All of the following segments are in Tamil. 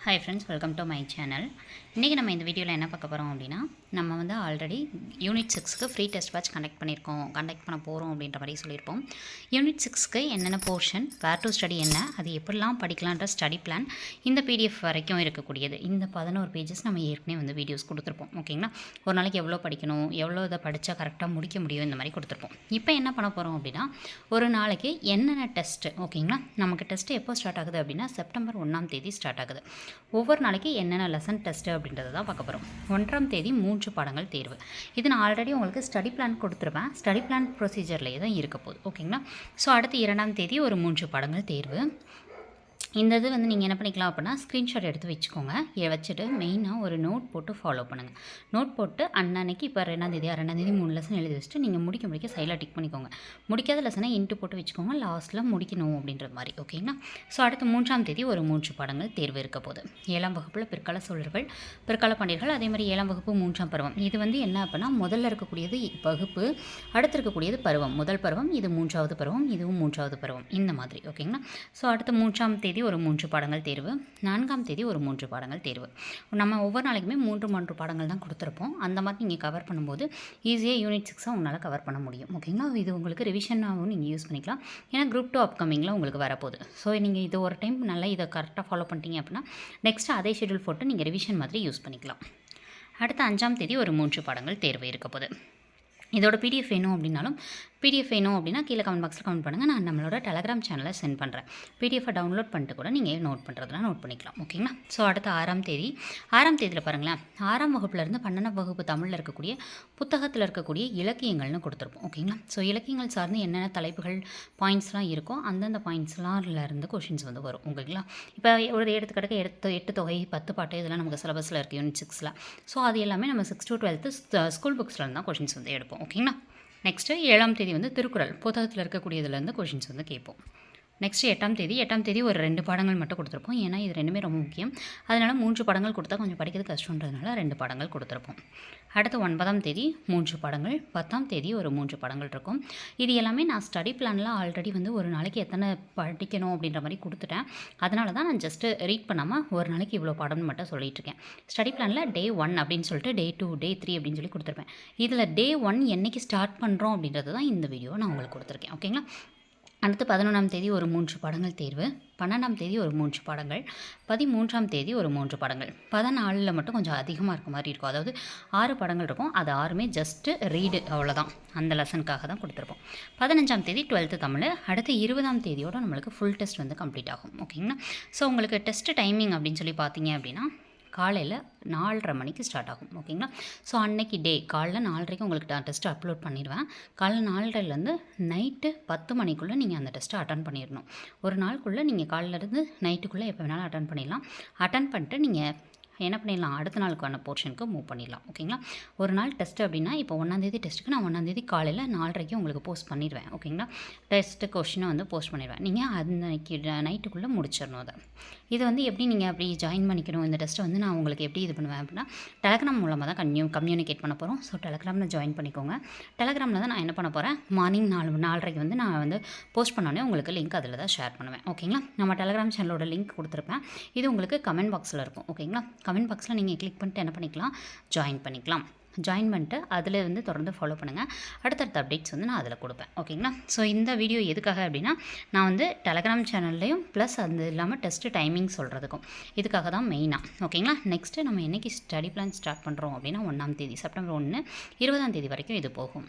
Hi friends, welcome to my channel. இன்றைக்கி நம்ம இந்த வீடியோவில் என்ன பார்க்க போகிறோம் அப்படின்னா, நம்ம வந்து ஆல்ரெடி யூனிட் 6க்கு ஃப்ரீ டெஸ்ட் பேட்ச் கண்டக்ட் பண்ண போகிறோம் அப்படின்ற மாதிரி சொல்லியிருப்போம். யூனிட் 6க்கு என்னென்ன போர்ஷன், வேர் டு ஸ்டடி என்ன, அது எப்படிலாம் படிக்கலான்ற ஸ்டடி பிளான் இந்த பிடிஎஃப் வரைக்கும் இருக்கக்கூடியது. இந்த 11 பேஜஸ் நம்ம ஏற்கனவே வந்து வீடியோஸ் கொடுத்துருப்போம். ஓகேங்களா, ஒரு நாளைக்கு எவ்வளோ படிக்கணும், எவ்வளோ இதை படித்தா கரெக்டாக முடிக்க முடியும், இந்த மாதிரி கொடுத்துருப்போம். இப்போ என்ன பண்ண போகிறோம் அப்படின்னா, ஒரு நாளைக்கு என்னென்ன டெஸ்ட்டு, ஓகேங்களா, நமக்கு டெஸ்ட்டு எப்போ ஸ்டார்ட் ஆகுது அப்படின்னா செப்டம்பர் 1ஆம் தேதி ஸ்டார்ட் ஆகுது. ஒவ்வொரு நாளைக்கு என்னென்ன லெசன் டெஸ்ட்டு அப்படின்றத தான் பார்க்க போகிறோம். 1ஆம் தேதி 3 பாடங்கள் தேர்வு. இது நான் ஆல்ரெடி உங்களுக்கு ஸ்டடி பிளான் கொடுத்துருப்பேன். ஸ்டடி பிளான் ப்ரொசீஜர்லேயே தான் இருக்க போகுது. ஓகேங்களா, ஸோ அடுத்து 2ஆம் தேதி ஒரு 3 பாடங்கள் தேர்வு. இந்த இது வந்து நீங்கள் என்ன பண்ணிக்கலாம் அப்படின்னா, ஸ்க்ரீன்ஷாட் எடுத்து வச்சுக்கோங்க. இதை வச்சுட்டு மெயினாக ஒரு நோட் போட்டு ஃபாலோ பண்ணுங்கள். நோட் போட்டு அன்னன்னைக்கு இப்போ 2ஆம் தேதி 3 லெசன் எழுதி வச்சுட்டு நீங்கள் முடிக்க சைடில் டிக் பண்ணிக்கோங்க. முடிக்காத லெசனை இன்ட்டு போட்டு வச்சுக்கோங்க, லாஸ்ட்டில் முடிக்கணும் அப்படின்ற மாதிரி. ஓகேங்களா, ஸோ அடுத்து 3ஆம் தேதி ஒரு 3 பாடங்கள் தேர்வு இருக்க போகுது. 7ஆம் வகுப்பில் பிற்கால சோழர்கள், பிற்கால பாண்டியர்கள், அதே மாதிரி 7ஆம் வகுப்பு 3ஆம் பருவம். இது வந்து என்ன அப்படின்னா, முதல்ல இருக்கக்கூடியது வகுப்பு, அடுத்து இருக்கக்கூடியது பருவம். முதல் பருவம், இது 3ஆவது பருவம், இதுவும் 3ஆவது பருவம், இந்த மாதிரி. ஓகேங்களா, ஸோ அடுத்து 3ஆம் தேதி ஒரு 3 பாடங்கள் தேர்வு. 4ஆம் தேதி ஒரு 3 பாடங்கள் தேர்வு. நம்ம ஒவ்வொரு நாளைக்குமே 3 பாடங்கள் தான் கொடுத்துருப்போம். அந்த மாதிரி நீங்கள் கவர் பண்ணும்போது ஈஸியாக யூனிட் 6 உங்களால் கவர் பண்ண முடியும். ஓகேங்களா, இது உங்களுக்கு ரிவிஷனாகவும் நீங்கள் யூஸ் பண்ணிக்கலாம். ஏன்னா குரூப் 2 அப்கமிங்கில் உங்களுக்கு வரப்போகுது. ஸோ நீங்கள் இது ஒரு டைம் நல்லா இதை கரெக்டாக ஃபாலோ பண்ணிட்டீங்க அப்படின்னா நெக்ஸ்ட்டு அதே ஷெடியூல் போட்டு நீங்கள் ரிவிஷன் மாதிரி யூஸ் பண்ணிக்கலாம். அடுத்த 5ஆம் தேதி ஒரு 3 பாடங்கள் தேர்வு இருக்க போகுது. இதோட பிடிஎஃப் வேணும் அப்படின்னா கீழே கமெண்ட் பாக்ஸில் கமெண்ட் பண்ணுங்கள். நான் நம்மளோட டெலகிராம் சேனலில் சென்ட் பண்ணுறேன். பிடிஎஃபை டவுன்லோட் பண்ணிட்டு கூட நீங்கள் நோட் பண்ணிக்கலாம். ஓகேங்களா, ஸோ அடுத்த 6ஆம் தேதியில் பாருங்களேன், 6ஆம் வகுப்புலேருந்து 12ஆம் வகுப்பு தமிழில் இருக்கக்கூடிய புத்தகத்தில் இருக்கக்கூடிய இலக்கியங்கள்னு கொடுத்துருப்போம். ஓகேங்களா, ஸோ இலக்கியங்கள் சார்ந்து என்னென்ன தலைப்புகள் பாயிண்ட்ஸ்லாம் இருக்கோ அந்தந்த பாயிண்ட்ஸ்லாம்லேருந்து கொஷின்ஸ் வந்து வரும். ஓகேங்களா, இப்போ ஒரு எடுத்துக்காட்டுக்கு 8 தொகை, 10 பாட்டு, இதெல்லாம் நமக்கு சிலபஸில் இருக்குது யூனிட் 6ல். ஸோ அது எல்லாமே நம்ம 6 to 12 ஸ்கூல் புக்ஸ்லேருந்து தான் கொஷின்ஸ் வந்து எடுப்போம். ஓகேங்களா, நெக்ஸ்ட்டு 7ஆம் தேதி வந்து திருக்குறள் புத்தகத்தில் இருக்கக்கூடியதுலேருந்து கொஷின்ஸ் வந்து கேட்போம். நெக்ஸ்ட்டு 8ஆம் தேதி ஒரு 2 பாடங்கள் மட்டும் கொடுத்துருப்போம். ஏன்னா இது ரெண்டுமே ரொம்ப முக்கியம். அதனால் 3 பாடங்கள் கொடுத்தா கொஞ்சம் படிக்கிறது கஷ்டன்றதுனால 2 பாடங்கள் கொடுத்துருப்போம். அடுத்து 9ஆம் தேதி 3 பாடங்கள், 10ஆம் தேதி ஒரு 3 பாடங்கள் இருக்கும். இது எல்லாமே நான் ஸ்டடி பிளானில் ஆல்ரெடி வந்து ஒரு நாளைக்கு எத்தனை படிக்கணும் அப்படின்ற மாதிரி கொடுத்துட்டேன். அதனால தான் நான் ஜஸ்ட்டு ரீட் பண்ணாமல் ஒரு நாளைக்கு இவ்வளோ பாடம்னு மட்டும் சொல்லிட்டு இருக்கேன். ஸ்டடி பிளானில் டே 1 அப்படின்னு சொல்லிட்டு டே 2, டே 3 அப்படின்னு சொல்லி கொடுத்துருப்பேன். இதில் டே 1 என்றைக்கு ஸ்டார்ட் பண்ணுறோம் அப்படின்றது தான் இந்த வீடியோவை நான் உங்களுக்கு கொடுத்துருக்கேன். ஓகேங்களா, அடுத்து 11ஆம் தேதி ஒரு 3 பாடங்கள் தேர்வு, 12ஆம் தேதி ஒரு 3 பாடங்கள், 13ஆம் தேதி ஒரு 3 பாடங்கள். 14ல் மட்டும் கொஞ்சம் அதிகமாக இருக்க மாதிரி இருக்கும். அதாவது 6 பாடங்கள் இருக்கும். அது 6மே ஜஸ்ட்டு ரீடு, அவ்வளோதான். அந்த லெசனுக்காக தான் கொடுத்துருப்போம். 15ஆம் தேதி 12th தமிழ். அடுத்து 20ஆம் தேதியோடு நம்மளுக்கு ஃபுல் டெஸ்ட் வந்து கம்ப்ளீட் ஆகும். ஓகேங்களா, ஸோ உங்களுக்கு டெஸ்ட் டைமிங் அப்படின்னு சொல்லி பார்த்தீங்க அப்படின்னா காலையில் 4:30 மணிக்கு ஸ்டார்ட் ஆகும். ஓகேங்களா, ஸோ அன்னைக்கு டே காலைல 4:30க்கு உங்களுக்கு நான் டெஸ்ட்டு அப்லோட் பண்ணிடுவேன். காலைல 4:30லேருந்து நைட்டு 10 மணிக்குள்ளே நீங்கள் அந்த டெஸ்ட்டை அட்டன் பண்ணிடணும். ஒரு நாளுக்குள்ளே நீங்கள் காலையிலேருந்து நைட்டுக்குள்ளே எப்போ வேணாலும் அட்டன் பண்ணிடலாம். அட்டன் பண்ணிட்டு நீங்கள் என்ன பண்ணிடலாம், அடுத்த நாளுக்கான போர்ஷனுக்கு மூவ் பண்ணிடலாம். ஓகேங்களா, ஒரு நாள் டெஸ்ட்டு அப்படின்னா இப்போ 1ஆம் தேதி டெஸ்ட்டுக்கு நான் 1ஆம் தேதி காலையில் 4:30க்கு உங்களுக்கு போஸ்ட் பண்ணிடுவேன். ஓகேங்களா, டெஸ்ட்டு கொஷினை வந்து போஸ்ட் பண்ணிடுவேன். நீங்கள் அன்னைக்கு நைட்டுக்குள்ளே முடிச்சிடணும். அதை இது வந்து எப்படி நீங்கள் அப்படி ஜாயின் பண்ணிக்கணும், இந்த டெஸ்ட்டை வந்து நான் உங்களுக்கு எப்படி இது பண்ணுவேன் அப்படின்னா டெலகிராம் மூலமாக தான் கம்யூனிகேட் பண்ண போகிறோம். ஸோ டெலகிராமில் ஜாயின் பண்ணிக்கோங்க. டெலகிராமில் தான் நான் என்ன பண்ண போகிறேன், மார்னிங் 4:30க்கு வந்து நான் வந்து போஸ்ட் பண்ணோன்னே உங்களுக்கு லிங்க் அதில் தான் ஷேர் பண்ணுவேன். ஓகேங்களா, நம்ம டெலகிராம் சேனலோட லிங்க் கொடுத்துருப்பேன். இது உங்களுக்கு கமெண்ட் பாக்ஸில் இருக்கும். ஓகேங்களா, கமெண்ட் பாக்ஸில் நீங்கள் கிளிக் பண்ணிட்டு என்ன பண்ணிக்கலாம், ஜாயின் பண்ணிக்கலாம். ஜாயின் பண்ணிட்டு அதில் வந்து தொடர்ந்து ஃபாலோ பண்ணுங்கள். அடுத்தடுத்த அப்டேட்ஸ் வந்து நான் அதில் கொடுப்பேன். ஓகேங்களா, ஸோ இந்த வீடியோ எதுக்காக அப்படின்னா நான் வந்து டெலகிராம் சேனல்லையும் ப்ளஸ் அது இல்லாமல் டெஸ்ட்டு டைமிங் சொல்கிறதுக்கும் இதுக்காக தான் மெயினாக. ஓகேங்களா, நெக்ஸ்ட்டு நம்ம என்றைக்கு ஸ்டடி பிளான் ஸ்டார்ட் பண்ணுறோம் அப்படின்னா 1ஆம் தேதி செப்டம்பர் 1, 20ஆம் தேதி வரைக்கும் இது போகும்.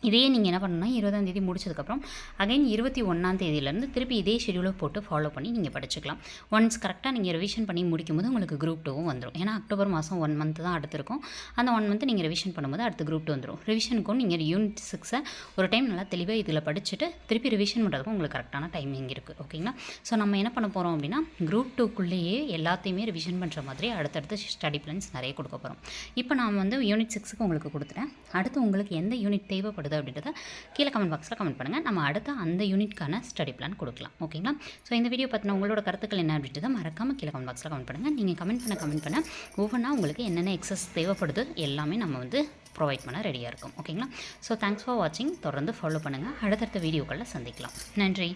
இதையே நீங்கள் என்ன பண்ணணும்னா 20ஆம் தேதி முடிச்சதுக்கப்புறம் அகைன் 21ஆம் தேதியிலேருந்து திருப்பி இதே ஷெடியூலை போட்டு ஃபாலோ பண்ணி நீங்கள் படிச்சுக்கலாம். ஒன்ஸ் கரெக்டாக நீங்கள் ரிவிஷன் பண்ணி முடிக்கும்போது உங்களுக்கு குரூப் 2வும் வந்துடும். ஏன்னா அக்டோபர் மாதம் 1 மந்த் தான் அடுத்திருக்கும். அந்த 1 மந்த் நீங்கள் ரிவிஷன் பண்ணும்போது அடுத்து குரூப் 2 வந்துடும். ரிவிஷனுக்கும் நீங்கள் யூனிட் 6 ஒரு டைம் நல்லா தெளிவாக இதில் படிச்சுட்டு திருப்பி ரிவிஷன் பண்ணுறதுக்கும் உங்களுக்கு கரெக்டான டைமிங் இருக்குது. ஓகேங்களா, ஸோ நம்ம என்ன பண்ண போகிறோம் அப்படின்னா குரூப் 2க்குள்ளேயே எல்லாத்தையுமே ரிவிஷன் பண்ணுற மாதிரி அடுத்தடுத்து ஸ்டடி பிளான்ஸ் நிறைய கொடுக்க போகிறோம். இப்போ நான் வந்து யூனிட் 6க்கு உங்களுக்கு கொடுத்துட்டேன். அடுத்து உங்களுக்கு எந்த யூனிட் தேவைப்படுது அப்படின்றத கீழே கமெண்ட் பாக்ஸில் கமெண்ட் பண்ணுங்கள். நம்ம அடுத்த அந்த யூனிட்கான ஸ்டடி பிளான் கொடுக்கலாம். ஓகேங்களா, ஸோ இந்த வீடியோ பற்றின உங்களோட கருத்துக்கள் என்ன அப்படின்றத மறக்காமல் கீழே கமெண்ட் பாக்ஸில் கமெண்ட் பண்ணுங்கள். நீங்கள் கமெண்ட் பண்ண ஒவ்வொன்றா உங்களுக்கு என்னென்ன எக்ஸஸ் தேவைப்படுது எல்லாமே நம்ம வந்து ப்ரொவைட் பண்ண ரெடியாக இருக்கும். ஓகேங்களா, ஸோ தேங்க்ஸ் ஃபார் வாட்சிங். தொடர்ந்து ஃபாலோ பண்ணுங்கள். அடுத்தடுத்த வீடியோக்களில் சந்திக்கலாம். நன்றி.